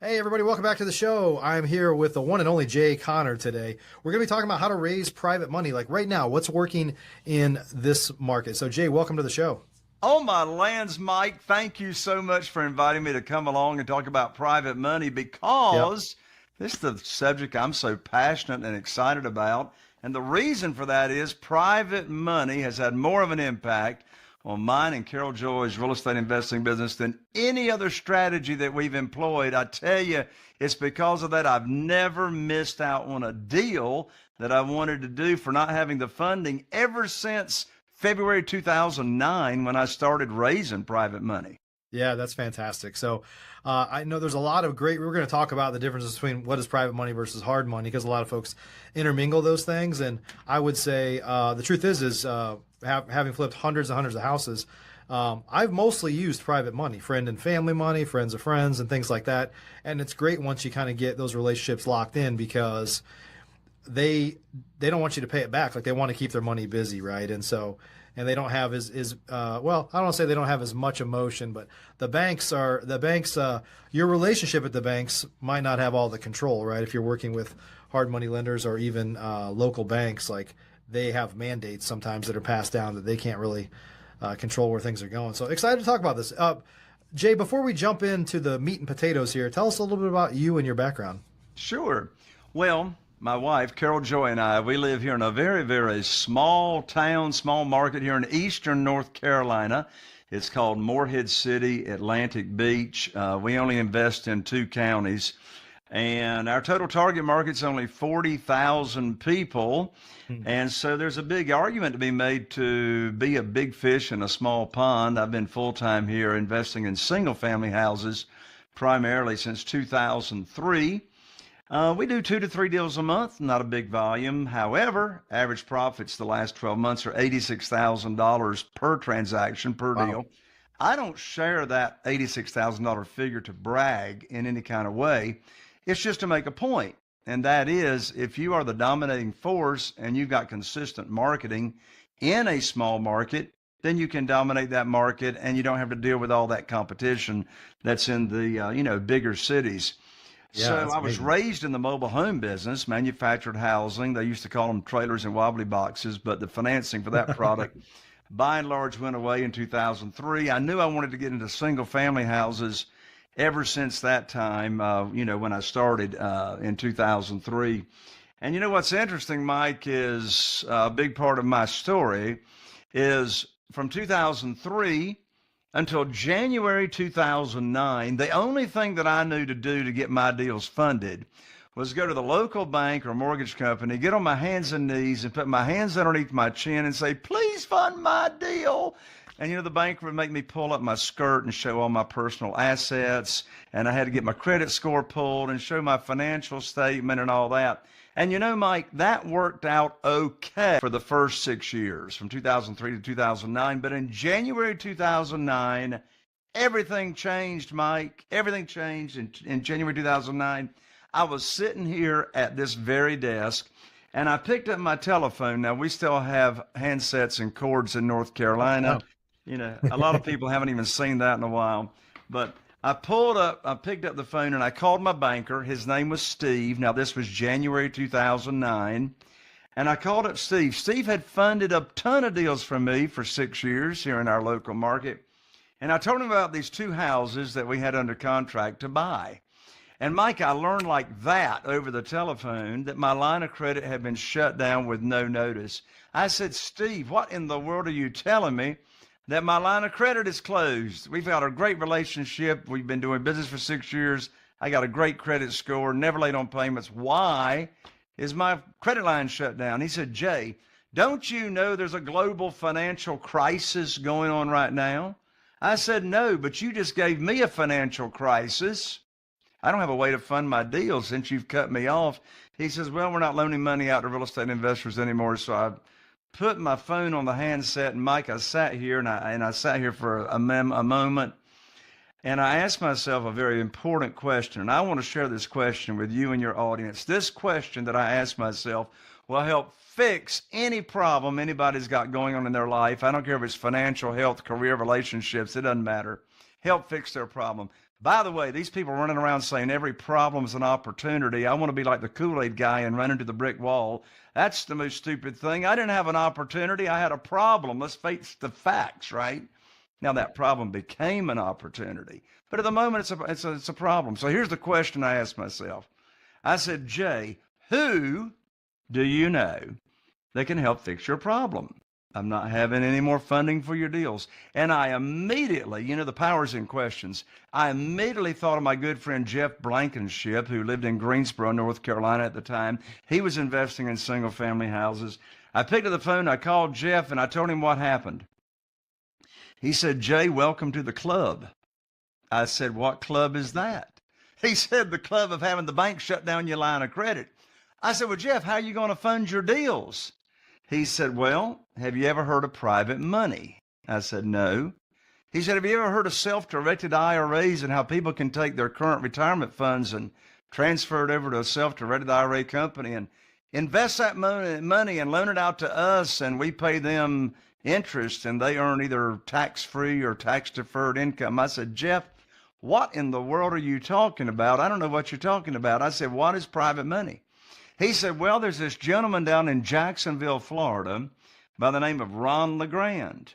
Hey, everybody, welcome back to the show. I'm here with the one and only Jay Connor today. We're going to be talking about how to raise private money, like right now, what's working in this market. So, Jay, welcome to the show. Oh, my lands, Mike, thank you so much for inviting me to come along and talk about private money Yep. because this is the subject I'm so passionate and excited about. And the reason for that is private money has had more of an impact on mine and Carol Joy's real estate investing business than any other strategy that we've employed. I tell you, it's because of that I've never missed out on a deal that I wanted to do for not having the funding ever since February 2009 when I started raising private money. Yeah, that's fantastic. So, I know there's a lot of great, we're going to talk about the differences between what is private money versus hard money because a lot of folks intermingle those things. And I would say the truth having flipped hundreds and hundreds of houses, I've mostly used private money, friend and family money, friends of friends, and things like that. And it's great once you kind of get those relationships locked in because they don't want you to pay it back. Like they want to keep their money busy, right? And they don't have as well, I don't want to say they don't have as much emotion, but your relationship at the banks might not have all the control, right? If you're working with hard money lenders or even local banks, like they have mandates sometimes that are passed down that they can't really control where things are going. So excited to talk about this. Jay, before we jump into the meat and potatoes here, tell us a little bit about you and your background. Sure. Well, my wife, Carol Joy, and I, we live here in a very, very small town, small market here in eastern North Carolina. It's called Morehead City, Atlantic Beach. We only invest in two counties. And our total target market's only 40,000 people. And so there's a big argument to be made to be a big fish in a small pond. I've been full-time here investing in single-family houses primarily since 2003. We do 2 to 3 deals a month, not a big volume. However, average profits the last 12 months are $86,000 per transaction, per Wow. deal. I don't share that $86,000 figure to brag in any kind of way. It's just to make a point. And that is, if you are the dominating force and you've got consistent marketing in a small market, then you can dominate that market and you don't have to deal with all that competition that's in the bigger cities. Yeah, So that's I was amazing. raised in the mobile home business, manufactured housing. They used to call them trailers and wobbly boxes, but the financing for that product by and large went away in 2003. I knew I wanted to get into single family houses ever since that time, when I started in 2003. And you know what's interesting, Mike, is a big part of my story is from 2003 until January 2009, the only thing that I knew to do to get my deals funded was go to the local bank or mortgage company, get on my hands and knees and put my hands underneath my chin and say, please fund my deal. And the bank would make me pull up my skirt and show all my personal assets. And I had to get my credit score pulled and show my financial statement and all that. And Mike, that worked out okay for the first 6 years from 2003 to 2009. But in January 2009, everything changed, Mike. Everything changed in January 2009. I was sitting here at this very desk and I picked up my telephone. Now, we still have handsets and cords in North Carolina. Oh. A lot of people haven't even seen that in a while. But I picked up the phone and I called my banker. His name was Steve. Now, this was January 2009. And I called up Steve. Steve had funded a ton of deals for me for 6 years here in our local market. And I told him about these two houses that we had under contract to buy. And Mike, I learned like that over the telephone that my line of credit had been shut down with no notice. I said, Steve, what in the world are you telling me? That my line of credit is closed. We've got a great relationship. We've been doing business for 6 years. I got a great credit score, never late on payments. Why is my credit line shut down? He said, Jay, don't you know there's a global financial crisis going on right now? I said, no, but you just gave me a financial crisis. I don't have a way to fund my deal since you've cut me off. He says, well, we're not loaning money out to real estate investors anymore. So I put my phone on the handset, and Mike, I sat here and I sat here for a moment, and I asked myself a very important question. And I want to share this question with you and your audience. This question that I asked myself will help fix any problem anybody's got going on in their life. I don't care if it's financial, health, career, relationships, it doesn't matter. Help fix their problem. By the way, these people running around saying every problem is an opportunity. I want to be like the Kool-Aid guy and run into the brick wall. That's the most stupid thing. I didn't have an opportunity. I had a problem. Let's face the facts, right? Now that problem became an opportunity, but at the moment it's a problem. So here's the question I asked myself. I said, Jay, who do you know that can help fix your problem? I'm not having any more funding for your deals. And I immediately, the power's in questions. I immediately thought of my good friend Jeff Blankenship, who lived in Greensboro, North Carolina at the time. He was investing in single family houses. I picked up the phone, I called Jeff, and I told him what happened. He said, Jay, welcome to the club. I said, what club is that? He said, the club of having the bank shut down your line of credit. I said, well, Jeff, how are you going to fund your deals? He said, well, have you ever heard of private money? I said, no. He said, have you ever heard of self-directed IRAs and how people can take their current retirement funds and transfer it over to a self-directed IRA company and invest that money and loan it out to us, and we pay them interest and they earn either tax-free or tax-deferred income? I said, Jeff, what in the world are you talking about? I don't know what you're talking about. I said, what is private money? He said, well, there's this gentleman down in Jacksonville, Florida, by the name of Ron LeGrand,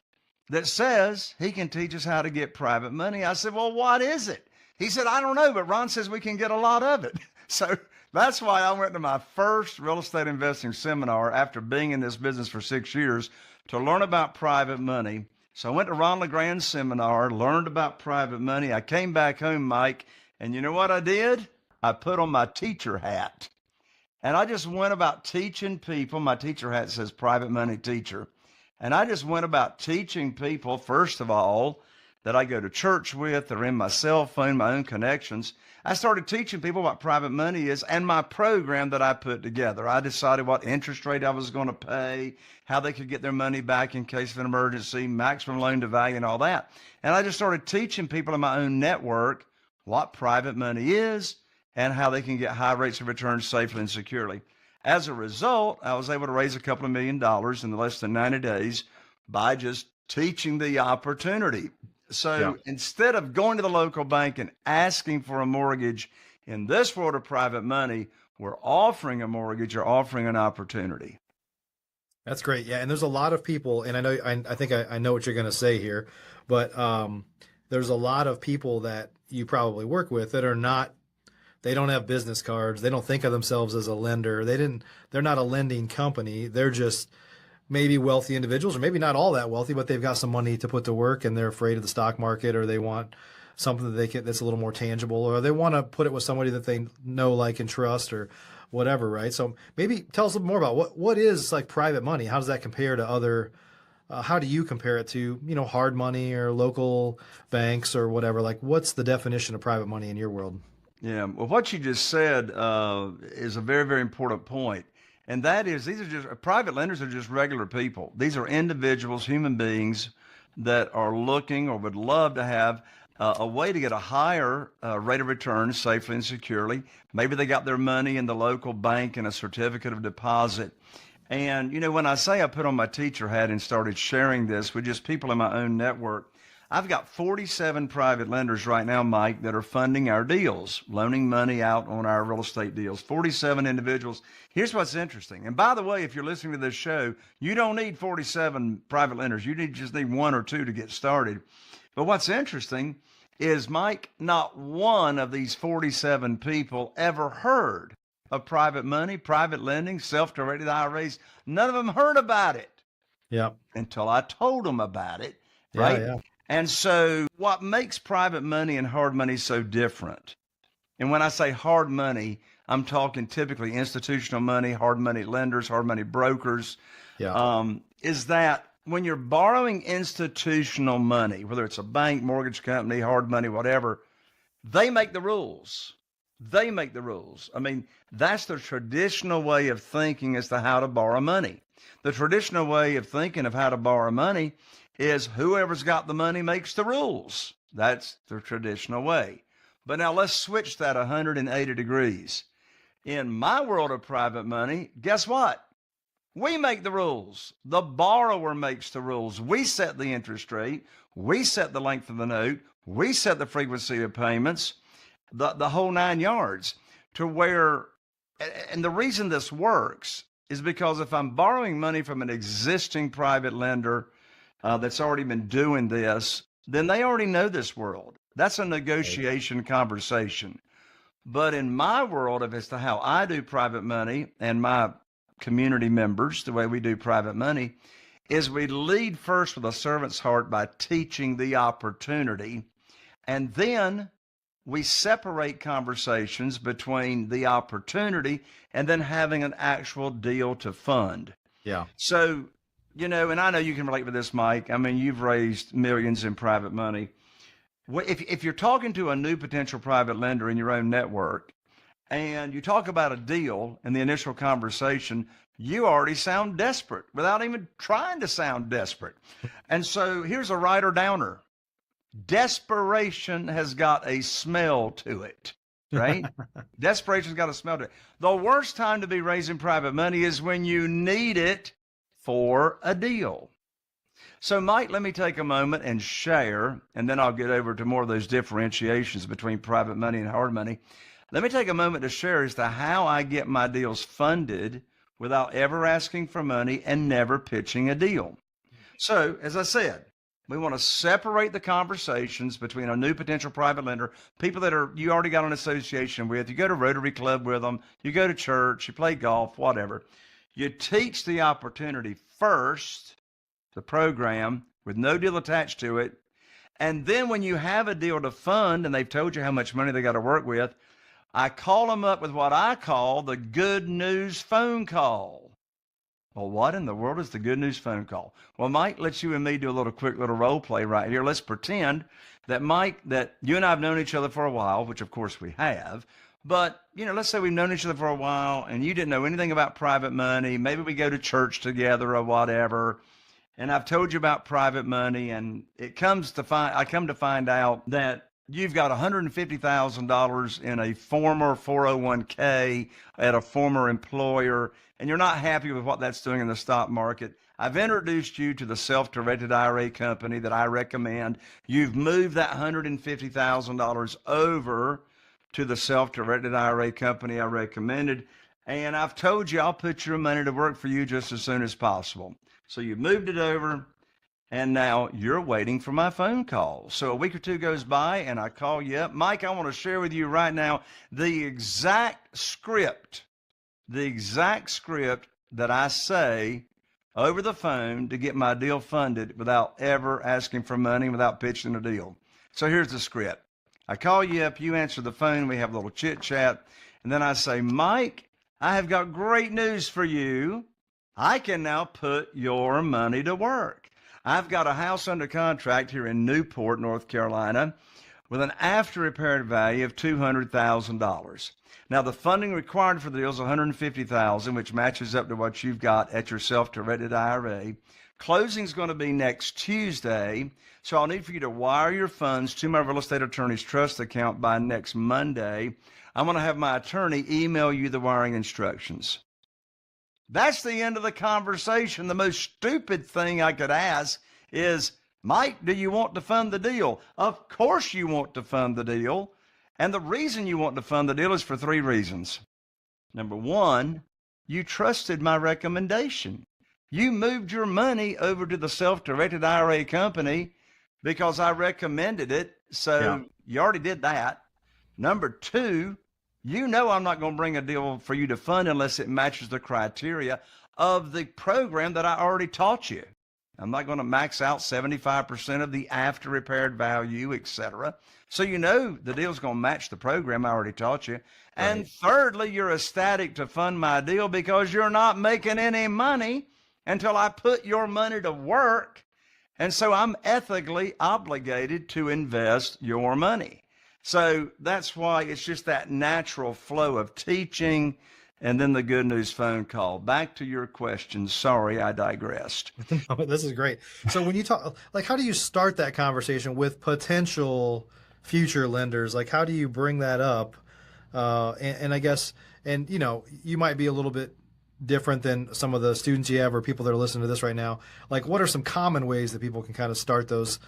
that says he can teach us how to get private money. I said, well, what is it? He said, I don't know, but Ron says we can get a lot of it. So that's why I went to my first real estate investing seminar after being in this business for 6 years to learn about private money. So I went to Ron LeGrand's seminar, learned about private money. I came back home, Mike, and you know what I did? I put on my teacher hat. And I just went about teaching people. My teacher hat says private money teacher. And I just went about teaching people, first of all, that I go to church with or in my cell phone, my own connections. I started teaching people what private money is and my program that I put together. I decided what interest rate I was going to pay, how they could get their money back in case of an emergency, maximum loan to value and all that. And I just started teaching people in my own network what private money is and how they can get high rates of return safely and securely. As a result, I was able to raise a couple of $1 million in less than 90 days by just teaching the opportunity. So instead of going to the local bank and asking for a mortgage in this world of private money, we're offering a mortgage or offering an opportunity. That's great. Yeah. And there's a lot of people, and I think I know what you're going to say here, but there's a lot of people that you probably work with that are not, they don't have business cards. They don't think of themselves as a lender. They're not a lending company. They're just maybe wealthy individuals, or maybe not all that wealthy, but they've got some money to put to work and they're afraid of the stock market, or they want something that's a little more tangible, or they want to put it with somebody that they know, like, and trust, or whatever. Right. So maybe tell us a little more about what is like private money. How does that compare to other, how do you compare it to, hard money or local banks or whatever? Like, what's the definition of private money in your world? Yeah, well, what you just said is a very, very important point. And that is, these are just private lenders are just regular people. These are individuals, human beings that are looking or would love to have a way to get a higher rate of return safely and securely. Maybe they got their money in the local bank in a certificate of deposit. And, when I say I put on my teacher hat and started sharing this with just people in my own network, I've got 47 private lenders right now, Mike, that are funding our deals, loaning money out on our real estate deals. 47 individuals. Here's what's interesting. And by the way, if you're listening to this show, you don't need 47 private lenders. You just need one or two to get started. But what's interesting is, Mike, not one of these 47 people ever heard of private money, private lending, self-directed IRAs. None of them heard about it. Yeah. Until I told them about it, right? Yeah. And so what makes private money and hard money so different? And when I say hard money, I'm talking typically institutional money, hard money lenders, hard money brokers, is that when you're borrowing institutional money, whether it's a bank, mortgage company, hard money, whatever, they make the rules. They make the rules. I mean, that's the traditional way of thinking as to how to borrow money. The traditional way of thinking of how to borrow money is whoever's got the money makes the rules. That's the traditional way. But now let's switch that 180 degrees. In my world of private money, guess what? We make the rules. The borrower makes the rules. We set the interest rate. We set the length of the note. We set the frequency of payments, the whole 9 yards, to where, and the reason this works is because if I'm borrowing money from an existing private lender that's already been doing this, then they already know this world. That's a negotiation conversation. But in my world, if as to how I do private money and my community members, the way we do private money, is we lead first with a servant's heart by teaching the opportunity. And then we separate conversations between the opportunity and then having an actual deal to fund. Yeah. So, and I know you can relate with this, Mike. I mean, you've raised millions in private money. If you're talking to a new potential private lender in your own network and you talk about a deal in the initial conversation, you already sound desperate without even trying to sound desperate. And so here's a writer downer. Desperation has got a smell to it, right? Desperation's got a smell to it. The worst time to be raising private money is when you need it for a deal. So, Mike, let me take a moment and share, and then I'll get over to more of those differentiations between private money and hard money. Let me take a moment to share as to how I get my deals funded without ever asking for money and never pitching a deal. So, as I said, we want to separate the conversations between a new potential private lender, people that you already got an association with. You go to Rotary Club with them, you go to church, you play golf, whatever. You teach the opportunity first, the program, with no deal attached to it. And then when you have a deal to fund and they've told you how much money they got to work with, I call them up with what I call the good news phone call. Well, what in the world is the good news phone call? Well, Mike, let's you and me do a quick little role play right here. Let's pretend that, Mike, that you and I have known each other for a while, which of course we have. But, let's say we've known each other for a while and you didn't know anything about private money. Maybe we go to church together or whatever. And I've told you about private money, and I come to find out that you've got $150,000 in a former 401k at a former employer, and you're not happy with what that's doing in the stock market. I've introduced you to the self-directed IRA company that I recommend. You've moved that $150,000 over to the self-directed IRA company I recommended, and I've told you I'll put your money to work for you just as soon as possible. So you moved it over, and now you're waiting for my phone call. So a week or two goes by, and I call you up. Mike, I want to share with you right now the exact script that I say over the phone to get my deal funded without ever asking for money, without pitching a deal. So here's the script. I call you up, you answer the phone, we have a little chit chat, and then I say, Mike, I have got great news for you. I can now put your money to work. I've got a house under contract here in Newport, North Carolina, with an after repaired value of $200,000. Now, the funding required for the deal is $150,000, which matches up to what you've got at your self-directed IRA. Closing is going to be next Tuesday, so I'll need for you to wire your funds to my real estate attorney's trust account by next Monday. I'm going to have my attorney email you the wiring instructions. That's the end of the conversation. The most stupid thing I could ask is, Mike, do you want to fund the deal? Of course you want to fund the deal. And the reason you want to fund the deal is for 3 reasons. Number 1, you trusted my recommendation. You moved your money over to the self-directed IRA company because I recommended it. So You already did that. Number 2, I'm not going to bring a deal for you to fund unless it matches the criteria of the program that I already taught you. I'm not going to max out 75% of the after repaired value, etc. So the deal's going to match the program I already taught you. Right. And thirdly, you're ecstatic to fund my deal because you're not making any money until I put your money to work. And so I'm ethically obligated to invest your money. So that's why it's just that natural flow of teaching and then the good news phone call. Back to your question. Sorry, I digressed. No, this is great. So when you talk, how do you start that conversation with potential future lenders? How do you bring that up? And I guess, you might be a little bit different than some of the students you have or people that are listening to this right now. What are some common ways that people can kind of start those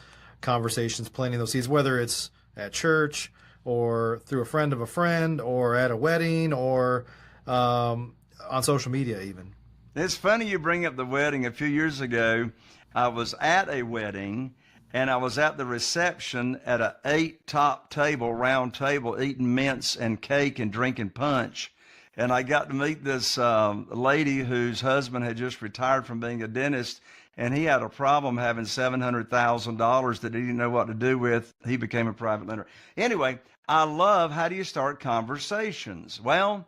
conversations, planting those seeds, whether it's at church or through a friend of a friend or at a wedding or on social media even. It's funny you bring up the wedding. A few years ago, I was at a wedding, and I was at the reception at a 8-top table, round table, eating mince and cake and drinking punch. And I got to meet this lady whose husband had just retired from being a dentist, and he had a problem having $700,000 that he didn't know what to do with. He became a private lender. Anyway, I love, how do you start conversations? Well,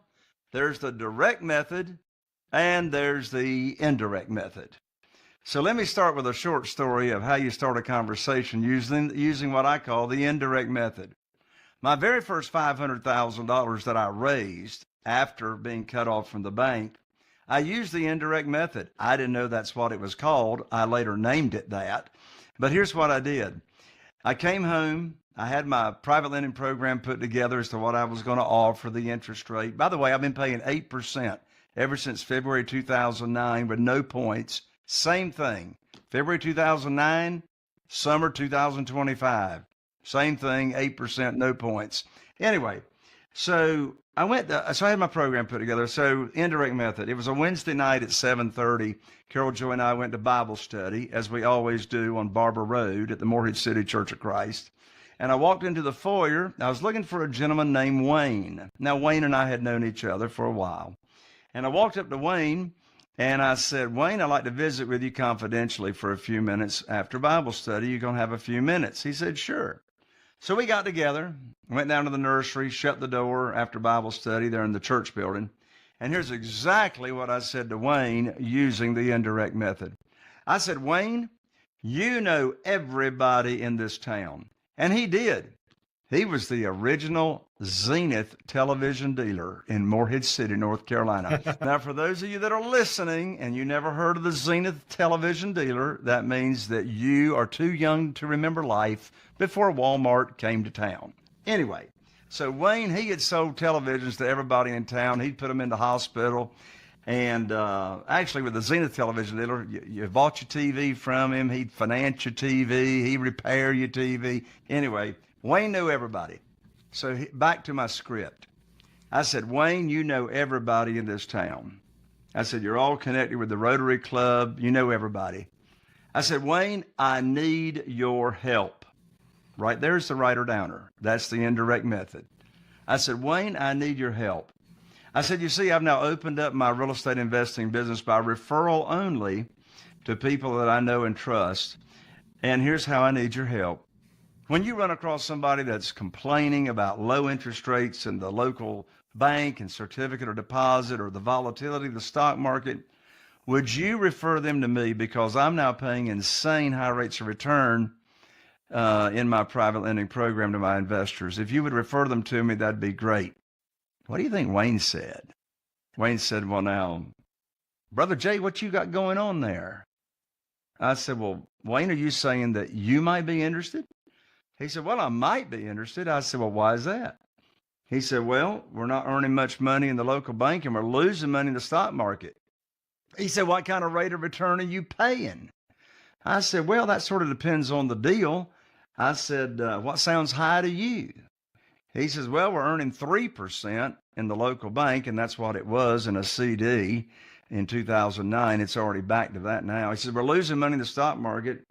there's the direct method and there's the indirect method. So let me start with a short story of how you start a conversation using what I call the indirect method. My very first $500,000 that I raised after being cut off from the bank, I used the indirect method. I didn't know that's what it was called. I later named it that. But here's what I did. I came home. I had my private lending program put together as to what I was going to offer, the interest rate. By the way, I've been paying 8% ever since February 2009 with no points. Same thing. February 2009, summer 2025. Same thing, 8%, no points. Anyway, so I had my program put together. So indirect method. It was a Wednesday night at 7:30. Carol Joy and I went to Bible study, as we always do, on Barber Road at the Morehead City Church of Christ. And I walked into the foyer. I was looking for a gentleman named Wayne. Now, Wayne and I had known each other for a while. And I walked up to Wayne and I said, Wayne, I'd like to visit with you confidentially for a few minutes after Bible study. You're going to have a few minutes. He said, sure. So we got together, went down to the nursery, shut the door after Bible study there in the church building. And here's exactly what I said to Wayne using the indirect method. I said, Wayne, you know everybody in this town. And he did. He was the original Zenith television dealer in Morehead City, North Carolina. Now, for those of you that are listening and you never heard of the Zenith television dealer, that means that you are too young to remember life before Walmart came to town. Anyway, so Wayne, he had sold televisions to everybody in town. He'd put them in the hospital. And actually, with the Zenith television dealer, you bought your TV from him. He'd finance your TV. He'd repair your TV. Anyway, Wayne knew everybody. So back to my script. I said, Wayne, you know everybody in this town. I said, you're all connected with the Rotary Club. You know everybody. I said, Wayne, I need your help. Right there's the writer-downer. That's the indirect method. I said, Wayne, I need your help. I said, you see, I've now opened up my real estate investing business by referral only to people that I know and trust. And here's how I need your help. When you run across somebody that's complaining about low interest rates in the local bank and certificate or deposit or the volatility of the stock market, would you refer them to me, because I'm now paying insane high rates of return in my private lending program to my investors? If you would refer them to me, that'd be great. What do you think Wayne said? Wayne said, well, now, Brother Jay, what you got going on there? I said, well, Wayne, are you saying that you might be interested? He said, well, I might be interested. I said, well, why is that? He said, well, we're not earning much money in the local bank and we're losing money in the stock market. He said, what kind of rate of return are you paying? I said, well, that sort of depends on the deal. I said, what sounds high to you? He says, well, we're earning 3% in the local bank, and that's what it was in a CD in 2009. It's already back to that now. He says, we're losing money in the stock market.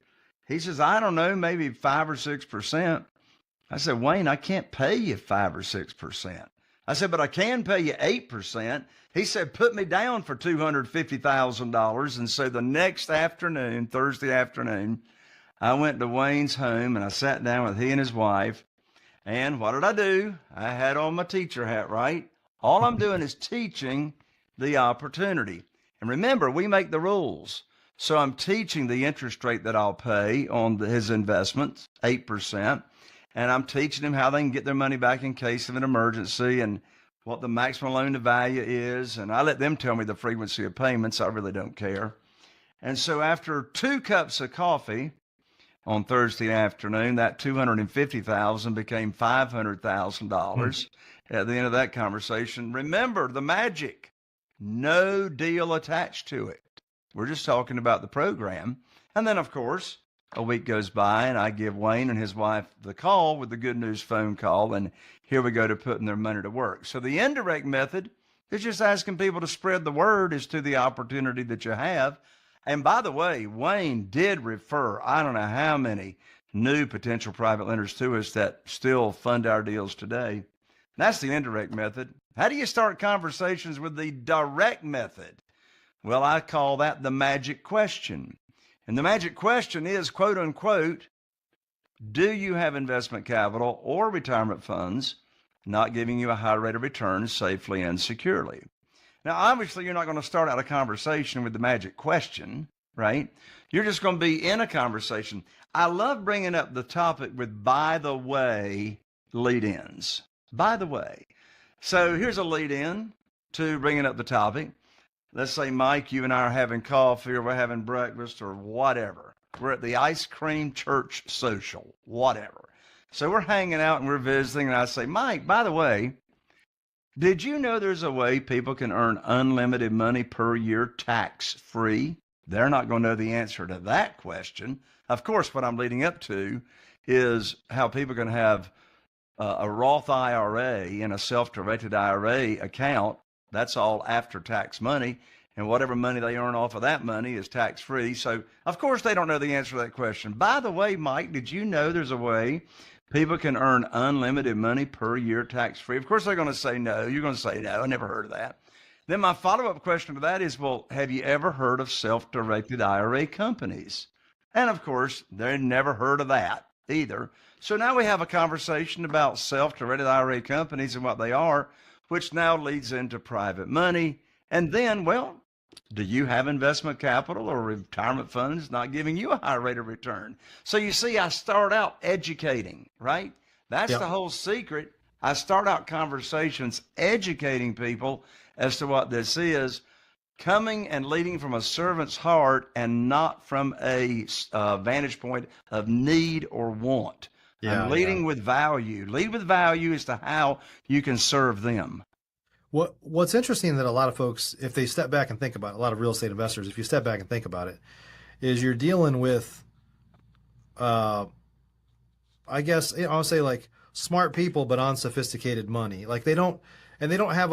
He says, I don't know, maybe 5 or 6%. I said, Wayne, I can't pay you 5 or 6%. I said, but I can pay you 8%. He said, put me down for $250,000. And so the next afternoon, Thursday afternoon, I went to Wayne's home and I sat down with he and his wife. And what did I do? I had on my teacher hat, right? All I'm doing is teaching the opportunity. And remember, we make the rules. So I'm teaching the interest rate that I'll pay on his investments, 8%. And I'm teaching them how they can get their money back in case of an emergency and what the maximum loan to value is. And I let them tell me the frequency of payments. I really don't care. And so after 2 cups of coffee on Thursday afternoon, that $250,000 became $500,000 at the end of that conversation. Remember the magic, no deal attached to it. We're just talking about the program. And then, of course, A week goes by, and I give Wayne and his wife the call with the good news phone call, and here we go to putting their money to work. So the indirect method is just asking people to spread the word as to the opportunity that you have. And by the way, Wayne did refer, I don't know how many new potential private lenders to us that still fund our deals today. That's the indirect method. How do you start conversations with the direct method? Well, I call that the magic question. And the magic question is, quote unquote, do you have investment capital or retirement funds not giving you a high rate of return safely and securely? Now, obviously, you're not going to start out a conversation with the magic question, right? You're just going to be in a conversation. I love bringing up the topic with by the way lead-ins. By the way. So here's a lead-in to bringing up the topic. Let's say, Mike, you and I are having coffee or we're having breakfast or whatever. We're at the ice cream church social, whatever. So we're hanging out and we're visiting, and I say, Mike, by the way, did you know there's a way people can earn unlimited money per year tax-free? They're not going to know the answer to that question. Of course, what I'm leading up to is how people can have a Roth IRA and a self-directed IRA account. That's all after-tax money, and whatever money they earn off of that money is tax-free. So, of course, they don't know the answer to that question. By the way, Mike, did you know there's a way people can earn unlimited money per year tax-free? Of course, they're going to say no. You're going to say, no, I never heard of that. Then my follow-up question to that is, well, have you ever heard of self-directed IRA companies? And, of course, they've never heard of that either. So now we have a conversation about self-directed IRA companies and what they are, which now leads into private money. And then, well, do you have investment capital or retirement funds not giving you a high rate of return? So you see, I start out educating, right? That's the whole secret. I start out conversations educating people as to what this is, coming and leading from a servant's heart and not from a vantage point of need or want. I'm leading with value. Lead with value as to how you can serve them. What's interesting that a lot of folks, if they step back and think about it, a lot of real estate investors, if you step back and think about it, is you're dealing with, I guess I'll say like smart people, but unsophisticated money. Like they don't have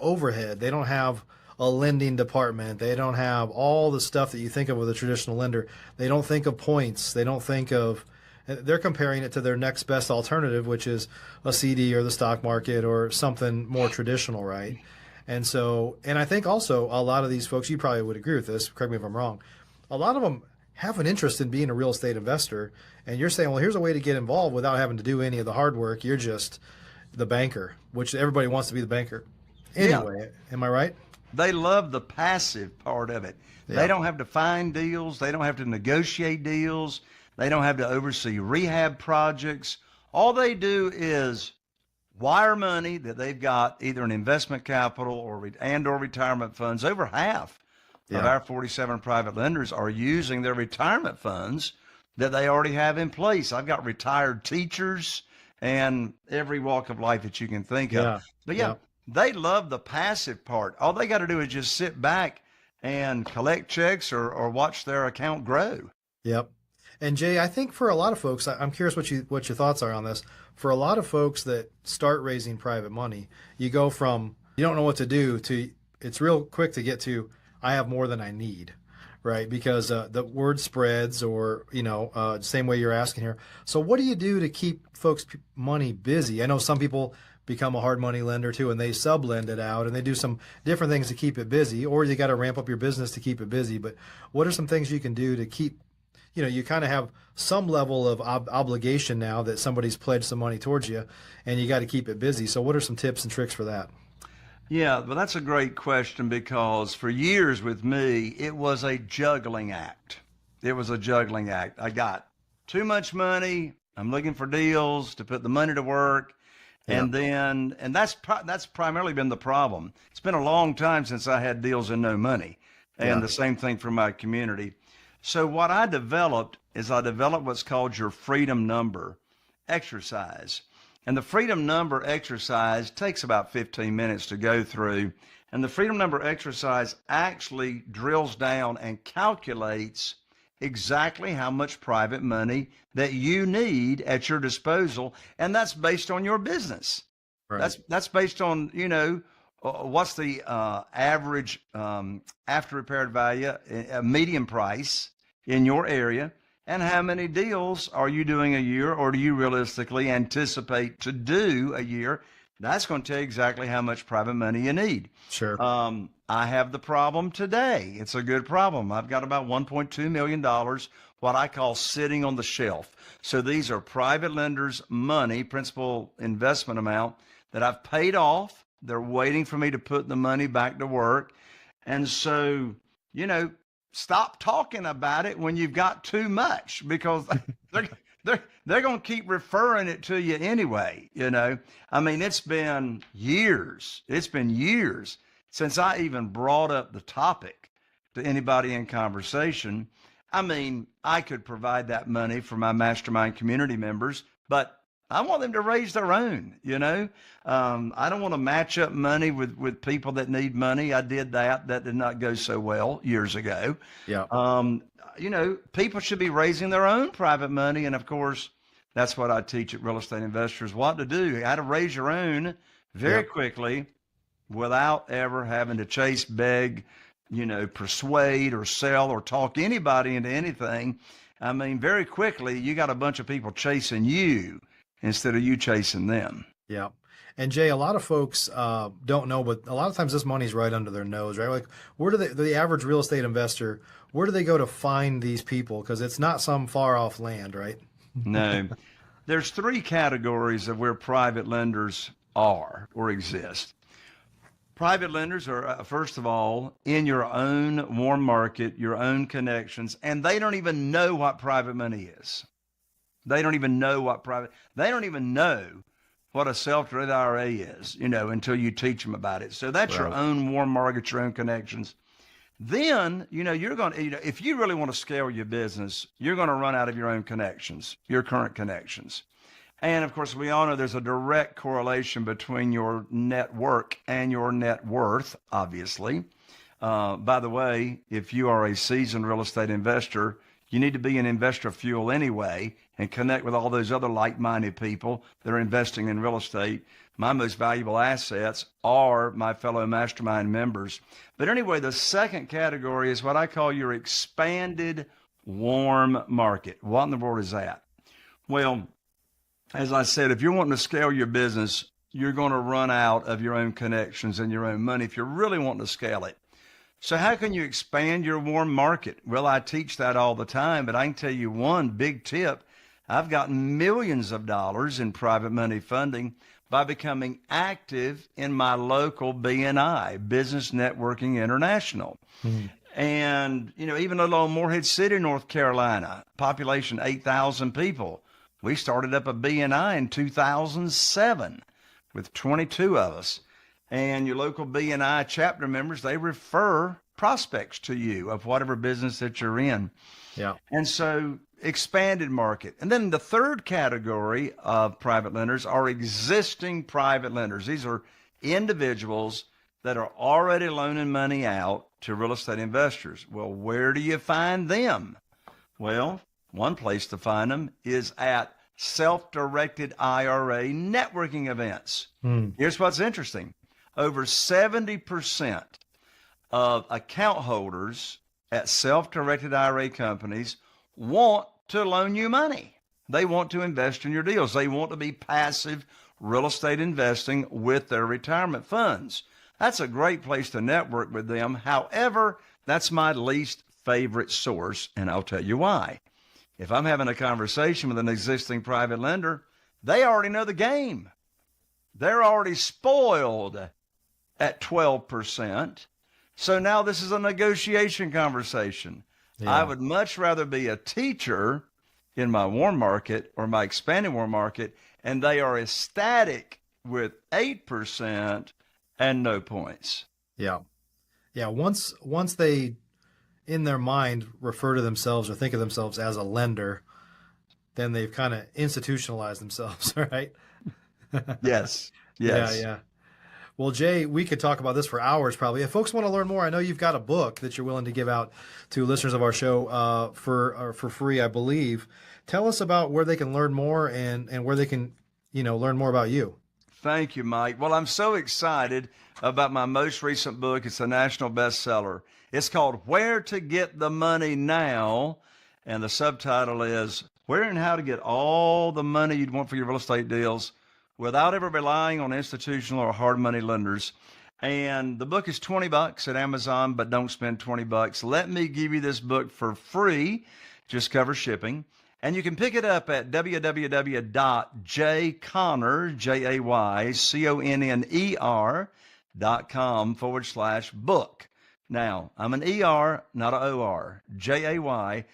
overhead. They don't have a lending department. They don't have all the stuff that you think of with a traditional lender. They don't think of points. They don't think of, they're comparing it to their next best alternative, which is a CD or the stock market or something more traditional, right? And so, and I think also a lot of these folks, you probably would agree with this, correct me if I'm wrong, a lot of them have an interest in being a real estate investor, and you're saying, well, here's a way to get involved without having to do any of the hard work. You're just the banker, which everybody wants to be the banker. Anyway, am I right? They love the passive part of it. They don't have to find deals. They don't have to negotiate deals. They don't have to oversee rehab projects. All they do is wire money that they've got either in investment capital or retirement funds. Over half of our 47 private lenders are using their retirement funds that they already have in place. I've got retired teachers and every walk of life that you can think of. But they love the passive part. All they got to do is just sit back and collect checks or watch their account grow. Yep. And Jay, I think for a lot of folks, I'm curious what your thoughts are on this. For a lot of folks that start raising private money, you go from you don't know what to do to it's real quick to get to I have more than I need, right? Because the word spreads, or same way you're asking here. So what do you do to keep folks' money busy? I know some people become a hard money lender too, and they sublend it out, and they do some different things to keep it busy, or you got to ramp up your business to keep it busy. But what are some things you can do to keep you kind of have some level of obligation now that somebody's pledged some money towards you, and you got to keep it busy. So what are some tips and tricks for that? Yeah, well, that's a great question, because for years with me, it was a juggling act. It was a juggling act. I got too much money. I'm looking for deals to put the money to work. And that's primarily been the problem. It's been a long time since I had deals and no money. And the same thing for my community. So what I developed is what's called your freedom number exercise. And the freedom number exercise takes about 15 minutes to go through. And the freedom number exercise actually drills down and calculates exactly how much private money that you need at your disposal, and that's based on your business. Right. That's based on, what's the average after repaired value, median price in your area, and how many deals are you doing a year, or do you realistically anticipate to do a year? That's going to tell you exactly how much private money you need. Sure. I have the problem today. It's a good problem. I've got about $1.2 million, what I call sitting on the shelf. So these are private lenders' money, principal investment amount that I've paid off. They're waiting for me to put the money back to work. And so, stop talking about it when you've got too much, because they're, they're going to keep referring it to you anyway. I mean, it's been years since I even brought up the topic to anybody in conversation. I mean, I could provide that money for my mastermind community members, but I want them to raise their own. I don't want to match up money with people that need money. I did that. That did not go so well years ago. Yeah. People should be raising their own private money. And of course, that's what I teach at Real Estate Investors, what to do, how to raise your own very quickly without ever having to chase, beg, persuade or sell or talk anybody into anything. I mean, very quickly, you got a bunch of people chasing you instead of you chasing them. Yeah. And Jay, a lot of folks don't know, but a lot of times this money's right under their nose, right? Like, where do the average real estate investor, where do they go to find these people? Because it's not some far off land, right? No. There's three categories of where private lenders are or exist. Private lenders are, first of all, in your own warm market, your own connections, and they don't even know what private money is. They don't even know what a self-directed IRA is, until you teach them about it. So that's your own warm market, your own connections. Then, you're going to, if you really want to scale your business, you're going to run out of your own connections, your current connections. And of course, we all know there's a direct correlation between your network and your net worth, obviously. By the way, if you are a seasoned real estate investor, you need to be an investor fuel anyway and connect with all those other like-minded people that are investing in real estate. My most valuable assets are my fellow mastermind members. But anyway, the second category is what I call your expanded warm market. What in the world is that? Well, as I said, if you're wanting to scale your business, you're going to run out of your own connections and your own money if you're really wanting to scale it. So how can you expand your warm market? Well, I teach that all the time, but I can tell you one big tip. I've gotten millions of dollars in private money funding by becoming active in my local BNI, Business Networking International. Mm-hmm. And, even a little Morehead City, North Carolina, population 8,000 people. We started up a BNI in 2007 with 22 of us. And your local BNI chapter members, they refer prospects to you of whatever business that you're in. Yeah. And so expanded market. And then the third category of private lenders are existing private lenders. These are individuals that are already loaning money out to real estate investors. Well, where do you find them? Well, one place to find them is at self-directed IRA networking events. Here's what's interesting. Over 70% of account holders at self-directed IRA companies want to loan you money. They want to invest in your deals. They want to be passive real estate investing with their retirement funds. That's a great place to network with them. However, that's my least favorite source, and I'll tell you why. If I'm having a conversation with an existing private lender, they already know the game. They're already spoiled at 12%. So now this is a negotiation conversation. Yeah. I would much rather be a teacher in my warm market or my expanding warm market, and they are ecstatic with 8% and no points. Yeah. Yeah. Once they, in their mind, refer to themselves or think of themselves as a lender, then they've kind of institutionalized themselves, right? Yes. Yes. Yeah. Well, Jay, we could talk about this for hours probably. If folks want to learn more, I know you've got a book that you're willing to give out to listeners of our show for free, I believe. Tell us about where they can learn more and where they can, learn more about you. Thank you, Mike. Well, I'm so excited about my most recent book. It's a national bestseller. It's called Where to Get the Money Now, and the subtitle is Where and How to Get All the Money You'd Want for Your Real Estate Deals without ever relying on institutional or hard money lenders. And the book is $20 at Amazon, but don't spend $20. Let me give you this book for free. Just cover shipping. And you can pick it up at www.jayconner.com/book. Now, I'm an ER, not an OR. JAYCONNER,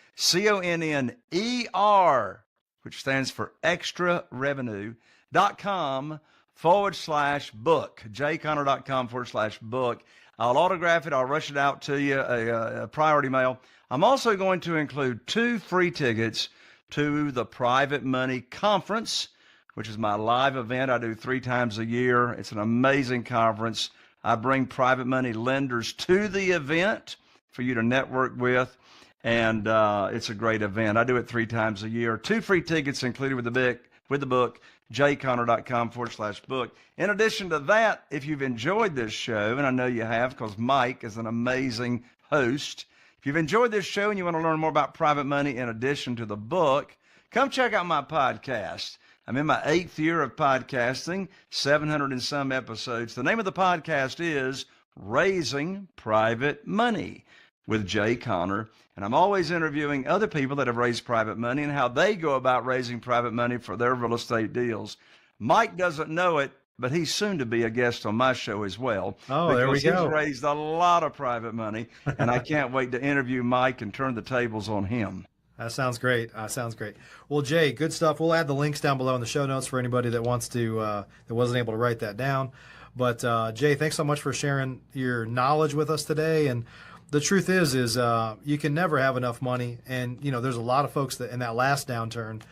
which stands for extra revenue.com/book. jayconner.com/book. I'll autograph it. I'll rush it out to you, a priority mail. I'm also going to include 2 free tickets to the Private Money Conference, which is my live event I do 3 times a year. It's an amazing conference. I bring private money lenders to the event for you to network with, and it's a great event. I do it 3 times a year. 2 free tickets included with the book, jayconner.com/book. In addition to that, if you've enjoyed this show, and I know you have because Mike is an amazing host, if you've enjoyed this show and you want to learn more about private money in addition to the book, come check out my podcast. I'm in my 8th year of podcasting, 700 and some episodes. The name of the podcast is Raising Private Money with Jay Conner. And I'm always interviewing other people that have raised private money and how they go about raising private money for their real estate deals. Mike doesn't know it, but he's soon to be a guest on my show as well. Oh, there we go. He's raised a lot of private money, and I can't wait to interview Mike and turn the tables on him. That sounds great. Well, Jay, good stuff. We'll add the links down below in the show notes for anybody that wants to, that wasn't able to write that down. But Jay, thanks so much for sharing your knowledge with us today. And the truth is you can never have enough money. And, there's a lot of folks that in that last downturn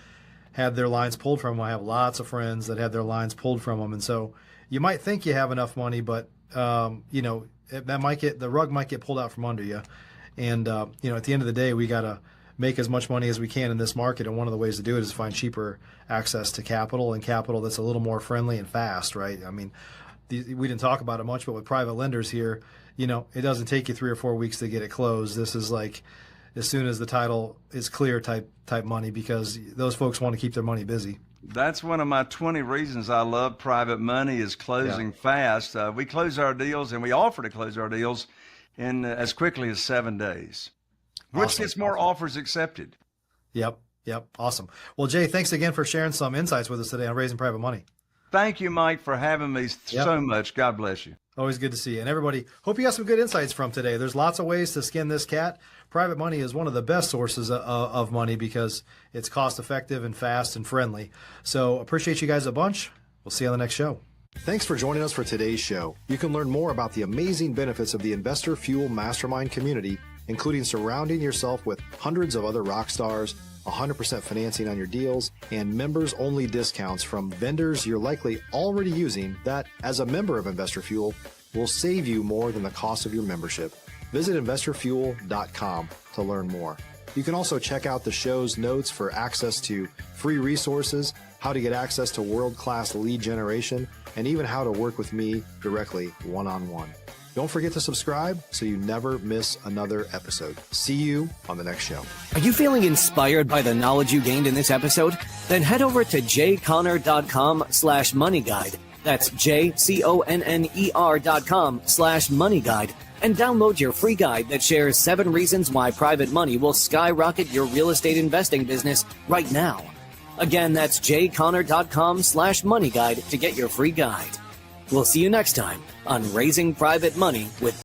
had their lines pulled from them. I have lots of friends that had their lines pulled from them. And so you might think you have enough money, but, the rug might get pulled out from under you. And, at the end of the day, we got to make as much money as we can in this market. And one of the ways to do it is to find cheaper access to capital and capital that's a little more friendly and fast, right? I mean, we didn't talk about it much, but with private lenders here, it doesn't take you 3 or 4 weeks to get it closed. This is like as soon as the title is clear type money, because those folks want to keep their money busy. That's one of my 20 reasons I love private money is closing fast. We close our deals, and we offer to close our deals in as quickly as 7 days. Which gets more offers accepted. Yep. Awesome. Well, Jay, thanks again for sharing some insights with us today on raising private money. Thank you, Mike, for having me so much. God bless you. Always good to see you. And everybody, hope you got some good insights from today. There's lots of ways to skin this cat. Private money is one of the best sources of money because it's cost effective and fast and friendly. So appreciate you guys a bunch. We'll see you on the next show. Thanks for joining us for today's show. You can learn more about the amazing benefits of the Investor Fuel Mastermind community, including surrounding yourself with hundreds of other rock stars, 100% financing on your deals, and members-only discounts from vendors you're likely already using that, as a member of Investor Fuel, will save you more than the cost of your membership. Visit investorfuel.com to learn more. You can also check out the show's notes for access to free resources, how to get access to world-class lead generation, and even how to work with me directly one-on-one. Don't forget to subscribe so you never miss another episode. See you on the next show. Are you feeling inspired by the knowledge you gained in this episode? Then head over to jayconner.com/moneyguide. That's jayconner.com/moneyguide and download your free guide that shares 7 reasons why private money will skyrocket your real estate investing business right now. Again, that's jayconner.com/moneyguide to get your free guide. We'll see you next time on Raising Private Money with